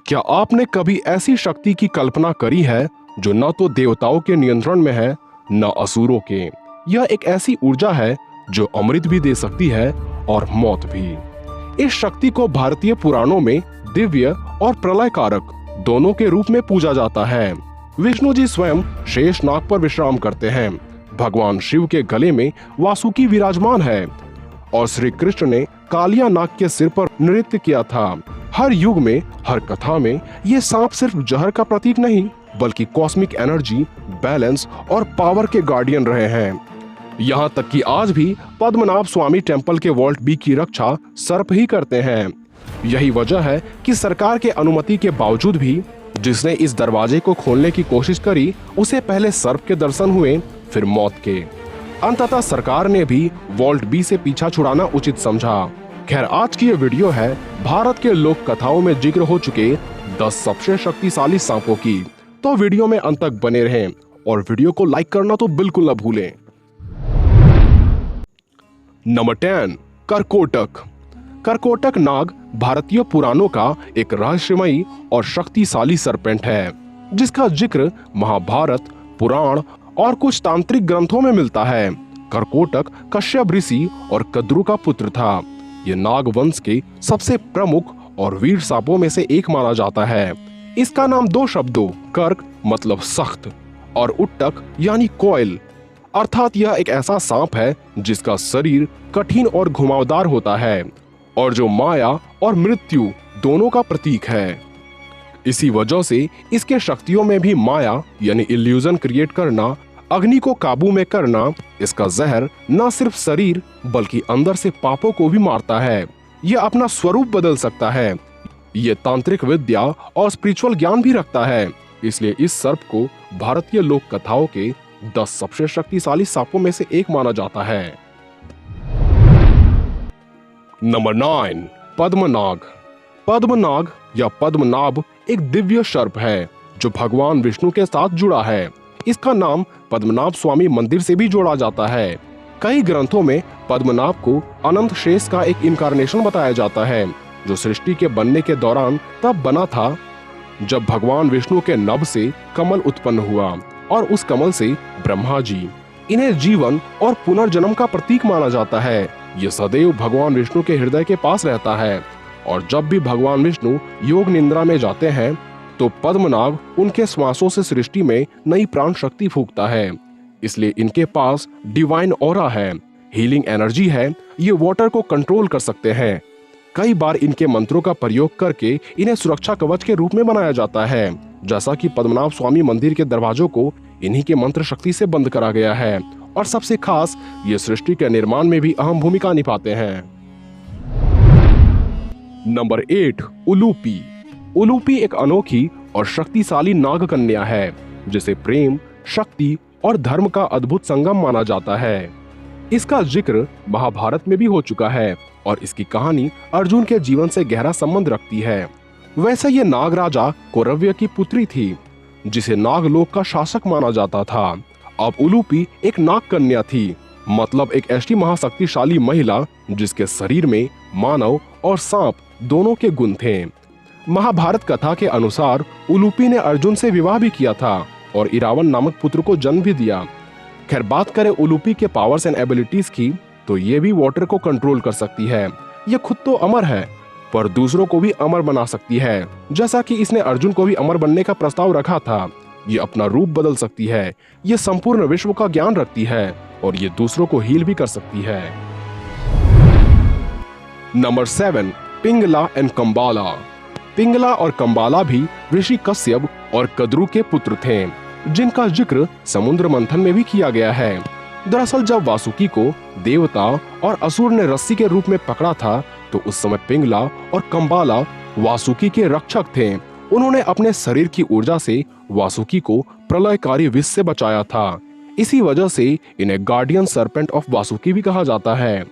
क्या आपने कभी ऐसी शक्ति की कल्पना करी है जो न तो देवताओं के नियंत्रण में है न असुरों के। यह एक ऐसी ऊर्जा है जो अमृत भी दे सकती है और मौत भी। इस शक्ति को भारतीय पुराणों में दिव्य और प्रलयकारक दोनों के रूप में पूजा जाता है। विष्णु जी स्वयं शेष नाग पर विश्राम करते हैं। भगवान शिव के गले में वासुकी विराजमान है और श्री कृष्ण ने कालिया नाग के सिर पर नृत्य किया था। हर युग में, हर कथा में ये सांप सिर्फ जहर का प्रतीक नहीं बल्कि कॉस्मिक एनर्जी, बैलेंस और पावर के गार्डियन रहे हैं। यहाँ तक कि आज भी पद्मनाभ स्वामी टेम्पल के वॉल्ट बी की रक्षा सर्प ही करते हैं। यही वजह है कि सरकार के अनुमति के बावजूद भी जिसने इस दरवाजे को खोलने की कोशिश करी उसे पहले सर्प के दर्शन हुए, फिर मौत के। अंततः सरकार ने भी वॉल्ट बी से पीछा छुड़ाना उचित समझा। खैर, आज की ये वीडियो है भारत के लोक कथाओं में जिक्र हो चुके 10 सबसे शक्तिशाली सांपों की। तो वीडियो में अंत तक बने रहें और वीडियो को लाइक करना तो बिल्कुल न भूलें। नंबर 10, करकोटक। करकोटक नाग भारतीय पुराणों का एक रहस्यमयी और शक्तिशाली सर्पेंट है जिसका जिक्र महाभारत, पुराण और कुछ तांत्रिक ग्रंथों में मिलता है। करकोटक कश्यप ऋषि और कद्रु का पुत्र था। ये नाग वंश के सबसे प्रमुख और वीर सांपों में से एक माना जाता है। इसका नाम 2 शब्दों कर्क मतलब सख्त और उट्टक यानी कोयल, अर्थात यह एक ऐसा सांप है जिसका शरीर कठिन और घुमावदार होता है और जो माया और मृत्यु दोनों का प्रतीक है। इसी वजह से इसके शक्तियों में भी माया यानी इल्यूजन क्रिएट करना, अग्नि को काबू में करना। इसका जहर न सिर्फ शरीर बल्कि अंदर से पापों को भी मारता है। यह अपना स्वरूप बदल सकता है। यह तांत्रिक विद्या और स्पिरिचुअल ज्ञान भी रखता है। इसलिए इस सर्प को भारतीय लोक कथाओं के 10 सबसे शक्तिशाली सांपों में से एक माना जाता है। नंबर 9, पद्मनाग। पद्मनाग या पद्मनाभ एक दिव्य सर्प है जो भगवान विष्णु के साथ जुड़ा है। इसका नाम पद्मनाभ स्वामी मंदिर से भी जोड़ा जाता है। कई ग्रंथों में पद्मनाभ को अनंत शेष का एक इनकारनेशन बताया जाता है जो सृष्टि के बनने के दौरान तब बना था जब भगवान विष्णु के नभ से कमल उत्पन्न हुआ और उस कमल से ब्रह्मा जी। इन्हें जीवन और पुनर्जन्म का प्रतीक माना जाता है। ये सदैव भगवान विष्णु के हृदय के पास रहता है और जब भी भगवान विष्णु योग निद्रा में जाते हैं तो पद्मनाभ उनके श्वासों से सृष्टि में नई प्राण शक्ति फूंकता है। इसलिए इनके पास डिवाइन ऑरा है, हीलिंग एनर्जी है। ये वाटर को कंट्रोल कर सकते हैं। कई बार इनके मंत्रों का प्रयोग करके इन्हें सुरक्षा कवच के रूप में बनाया जाता है, जैसा कि पद्मनाभ स्वामी मंदिर के दरवाजों को इन्हीं के मंत्र शक्ति से बंद करा गया है। और सबसे खास, ये सृष्टि के निर्माण में भी अहम भूमिका निभाते हैं। नंबर 8, उलूपी। उलूपी एक अनोखी और शक्तिशाली नाग कन्या है जिसे प्रेम, शक्ति और धर्म का अद्भुत संगम माना जाता है। इसका जिक्र महाभारत में भी हो चुका है और इसकी कहानी अर्जुन के जीवन से गहरा संबंध रखती है। वैसे ये नाग राजा कौरव्य की पुत्री थी जिसे नागलोक का शासक माना जाता था। अब उलूपी एक नाग कन्या थी, मतलब एक ऐसी महाशक्तिशाली महिला जिसके शरीर में मानव और सांप दोनों के गुण थे। महाभारत कथा के अनुसार उलूपी ने अर्जुन से विवाह भी किया था और इरावन नामक पुत्र को जन्म भी दिया। खैर, बात करें उलूपी के पावर्स एंड एबिलिटीज की तो ये भी वाटर को कंट्रोल कर सकती है। ये खुद तो अमर है पर दूसरों को भी अमर बना सकती है, जैसा कि इसने अर्जुन को भी अमर बनने का प्रस्ताव रखा था। ये अपना रूप बदल सकती है, ये संपूर्ण विश्व का ज्ञान रखती है और ये दूसरों को हील भी कर सकती है। Number 7, Pingala and Kambala. पिंगला और कंबाला भी ऋषि कश्यप और कद्रु के पुत्र थे जिनका जिक्र समुद्र मंथन में भी किया गया है। दरअसल जब वासुकी को देवता और असुर ने रस्सी के रूप में पकड़ा था तो उस समय पिंगला और कंबाला वासुकी के रक्षक थे। उन्होंने अपने शरीर की ऊर्जा से वासुकी को प्रलयकारी विष से बचाया था। इसी वजह से इन्हें गार्डियन सर्पेंट ऑफ वासुकी भी कहा जाता है।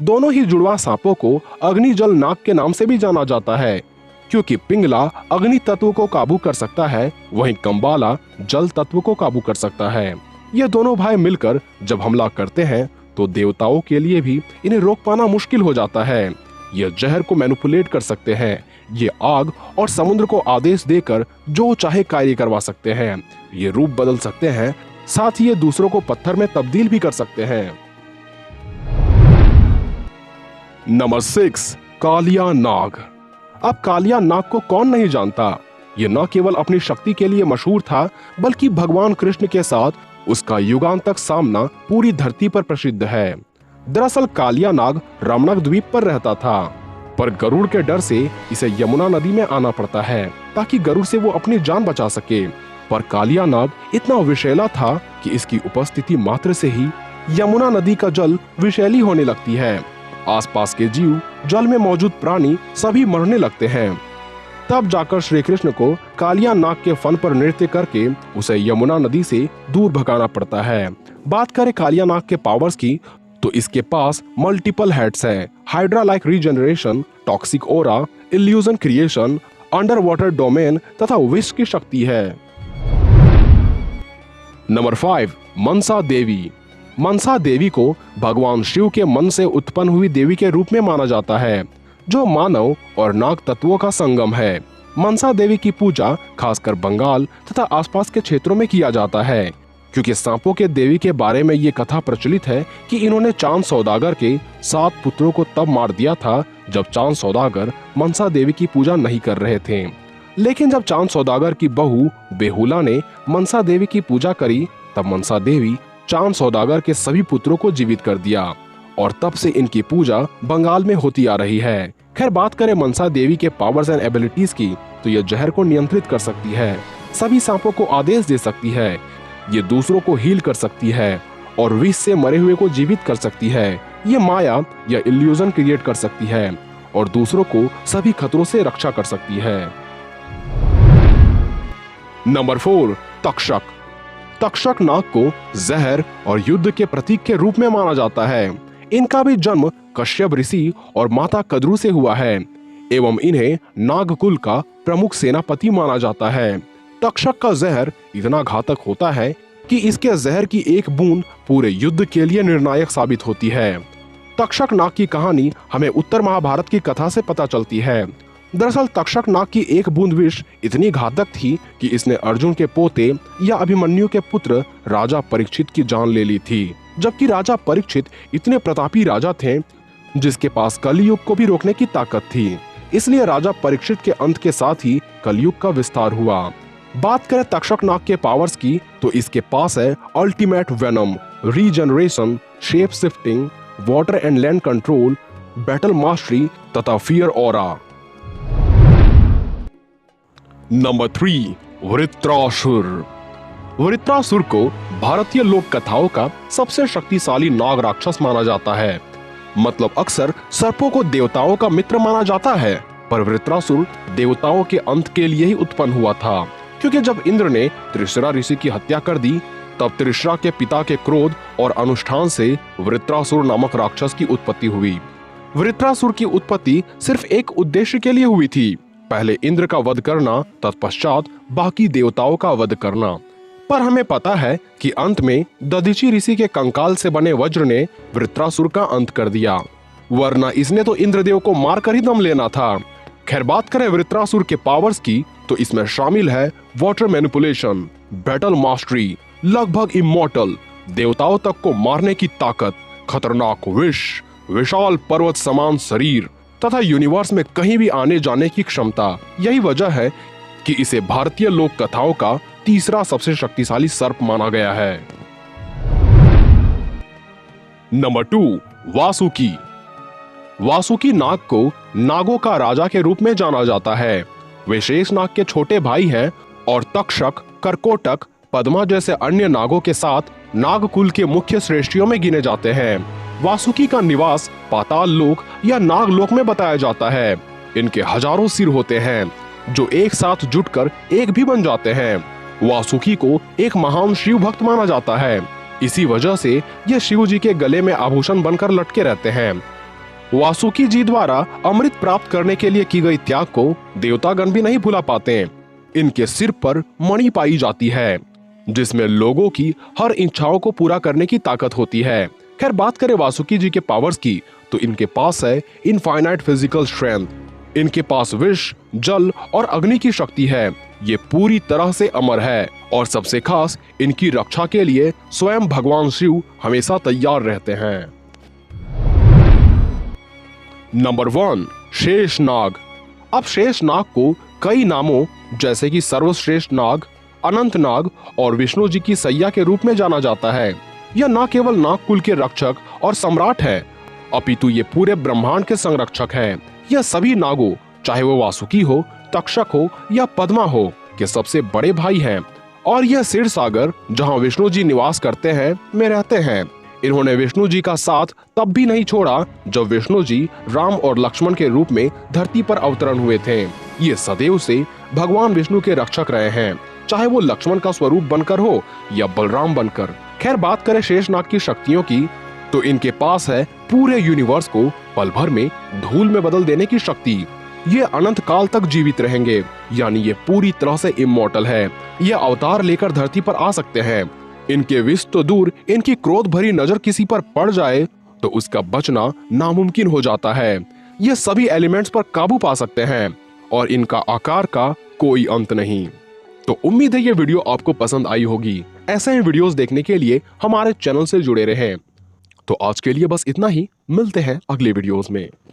दोनों ही जुड़वा सांपों को अग्नि जल नाग के नाम से भी जाना जाता है क्योंकि पिंगला अग्नि तत्व को काबू कर सकता है, वहीं कंबाला जल तत्व को काबू कर सकता है। ये दोनों भाई मिलकर जब हमला करते हैं तो देवताओं के लिए भी इन्हें रोक पाना मुश्किल हो जाता है। ये जहर को मैनिपुलेट कर सकते हैं। ये आग और समुद्र को आदेश देकर जो चाहे कार्य करवा सकते हैं। ये रूप बदल सकते हैं, साथ ही ये दूसरों को पत्थर में तब्दील भी कर सकते हैं। नंबर 6, कालिया नाग। अब कालिया नाग को कौन नहीं जानता। ये न केवल अपनी शक्ति के लिए मशहूर था, बल्कि भगवान कृष्ण के साथ उसका युगांतक सामना पूरी धरती पर प्रसिद्ध है। दरअसल कालिया नाग रमणक द्वीप पर रहता था, पर गरुड़ के डर से इसे यमुना नदी में आना पड़ता है ताकि गरुड़ से वो अपनी जान बचा सके। पर कालिया नाग इतना विषैला था कि इसकी उपस्थिति मात्र से ही यमुना नदी का जल विषैली होने लगती है। आसपास के जीव, जल में मौजूद प्राणी सभी मरने लगते हैं। तब जाकर श्री कृष्ण को कालिया नाग के फन पर नृत्य करके उसे यमुना नदी से दूर भगाना पड़ता है। बात करें कालिया नाग के पावर्स की, तो इसके पास मल्टीपल हेड्स है। Hydra like regeneration, toxic aura, illusion creation, under water domain तथा विष की शक्ति है। नंबर 5, मनसा देवी। मनसा देवी को भगवान शिव के मन से उत्पन्न हुई देवी के रूप में माना जाता है, जो मानव और नाग तत्वों का संगम है। मनसा देवी की पूजा खासकर बंगाल तथा आसपास के क्षेत्रों में किया जाता है, क्योंकि सांपों के देवी के बारे में ये कथा प्रचलित है कि इन्होंने चांद सौदागर के 7 पुत्रों को तब मार दिया था जब चांद सौदागर मनसा देवी की पूजा नहीं कर रहे थे। लेकिन जब चांद सौदागर की बहू बेहुला ने मनसा देवी की पूजा करी, तब मनसा देवी चांद सौदागर के सभी पुत्रों को जीवित कर दिया और तब से इनकी पूजा बंगाल में होती आ रही है। खैर, बात करें मनसा देवी के पावर्स एंड एबिलिटीज की, तो यह जहर को नियंत्रित कर सकती है, सभी सांपों को आदेश दे सकती है, ये दूसरों को हील कर सकती है और विष से मरे हुए को जीवित कर सकती है। ये माया या इल्यूजन क्रिएट कर सकती है और दूसरों को सभी खतरों से रक्षा कर सकती है। नंबर 4, तक्षक। तक्षक नाग को जहर और युद्ध के प्रतीक के रूप में माना जाता है। इनका भी जन्म कश्यप ऋषि और माता कद्रू से हुआ है एवं इन्हें नागकुल का प्रमुख सेनापति माना जाता है। तक्षक का जहर इतना घातक होता है कि इसके जहर की एक बूंद पूरे युद्ध के लिए निर्णायक साबित होती है। तक्षक नाग की कहानी हमें उत्तर महाभारत की कथा से पता चलती है। दरअसल तक्षक नाग की एक बूंद विष इतनी घातक थी कि इसने अर्जुन के पोते या अभिमन्यु के पुत्र राजा परीक्षित की जान ले ली थी। जबकि राजा परीक्षित इतने प्रतापी राजा थे जिसके पास कलयुग को भी रोकने की ताकत थी, इसलिए राजा परीक्षित के अंत के साथ ही कलयुग का विस्तार हुआ। बात करें तक्षक नाग के पावर्स की, तो इसके पास है ultimate venom, regeneration, shape shifting, water and land control, battle mastery तथा fear aura. Number 3, Vritrasura. Vritrasura को भारतीय लोक कथाओं का सबसे शक्तिशाली नाग राक्षस माना जाता है। मतलब अक्सर सर्पों को देवताओं का मित्र माना जाता है, पर वृत्रासुर देवताओं के अंत के लिए ही उत्पन्न हुआ था, क्योंकि जब इंद्र ने त्रिशरा ऋषि की हत्या कर दी, तब त्रिशरा के पिता के क्रोध और अनुष्ठान से वृत्रासुर नामक राक्षस की उत्पत्ति हुई। वृत्रासुर की उत्पत्ति सिर्फ एक उद्देश्य के लिए हुई थी, पहले इंद्र का वध करना, तत्पश्चात बाकी देवताओं का वध करना। पर हमें पता है कि अंत में दधीचि ऋषि के कंकाल से बने वज्र ने वृत्रासुर का अंत कर दिया, वरना इसने तो इंद्रदेव को मारकर ही दम लेना था। खैर, बात करें वृत्रासुर के पावर्स की, तो इसमें शामिल है वाटर मैनिपुलेशन, बैटल मास्टरी, लगभग इमॉर्टल, देवताओं तक को मारने की ताकत, खतरनाक विष, विशाल पर्वत समान शरीर तथा यूनिवर्स में कहीं भी आने जाने की क्षमता। यही वजह है कि इसे भारतीय लोक कथाओं का तीसरा सबसे शक्तिशाली सर्प माना गया है। नंबर 2, वासुकी। वासुकी नाग को नागों का राजा के रूप में जाना जाता है। वे शेष नाग के छोटे भाई हैं और तक्षक, करकोटक, पद्मा जैसे अन्य नागों के साथ नागकुल के मुख्य श्रेष्ठियों में गिने जाते हैं। वासुकी का निवास पाताल लोक या नागलोक में बताया जाता है। इनके हजारों सिर होते हैं जो एक साथ जुटकर एक भी बन जाते हैं। वासुकी को एक महान शिव भक्त माना जाता है, इसी वजह से ये शिव जी के गले में आभूषण बनकर लटके रहते हैं। वासुकी जी द्वारा अमृत प्राप्त करने के लिए की गई त्याग को देवतागण भी नहीं भुला पाते। इनके सिर पर मणि पाई जाती है जिसमें लोगों की हर इच्छाओं को पूरा करने की ताकत होती है। खैर बात करें वासुकी जी के पावर्स की, तो इनके पास है इनफाइनाइट फिजिकल स्ट्रेंथ, इनके पास विष, जल और अग्नि की शक्ति है। ये पूरी तरह से अमर है और सबसे खास इनकी रक्षा के लिए स्वयं भगवान शिव हमेशा तैयार रहते हैं। नंबर 1, शेष नाग। अब शेष नाग को कई नामों जैसे कि सर्वश्रेष्ठ नाग, अनंत नाग और विष्णु जी की सैया के रूप में जाना जाता है। यह न केवल नाग कुल के रक्षक और सम्राट है, अपितु ये पूरे ब्रह्मांड के संरक्षक है। यह सभी नागों, चाहे वो वासुकी हो, तक्षक हो या पद्मा हो, के सबसे बड़े भाई हैं। और यह क्षीर सागर, जहाँ विष्णु जी निवास करते हैं, में रहते हैं। इन्होंने विष्णु जी का साथ तब भी नहीं छोड़ा जब विष्णु जी राम और लक्ष्मण के रूप में धरती पर अवतरण हुए थे। ये सदैव से भगवान विष्णु के रक्षक रहे हैं, चाहे वो लक्ष्मण का स्वरूप बनकर हो या बलराम बनकर। खैर बात करें शेषनाग की शक्तियों की, तो इनके पास है पूरे यूनिवर्स को पल भर में धूल में बदल देने की शक्ति। ये अनंत काल तक जीवित रहेंगे, यानी ये पूरी तरह से इमॉर्टल है। ये अवतार लेकर धरती पर आ सकते हैं। इनके विष तो दूर, इनकी क्रोध भरी नजर किसी पर पड़ जाए तो उसका बचना नामुमकिन हो जाता है। ये सभी एलिमेंट्स पर काबू पा सकते हैं और इनका आकार का कोई अंत नहीं। तो उम्मीद है ये वीडियो आपको पसंद आई होगी। ऐसे ही वीडियोस देखने के लिए हमारे चैनल से जुड़े रहें। तो आज के लिए बस इतना ही, मिलते हैं अगले वीडियोस में।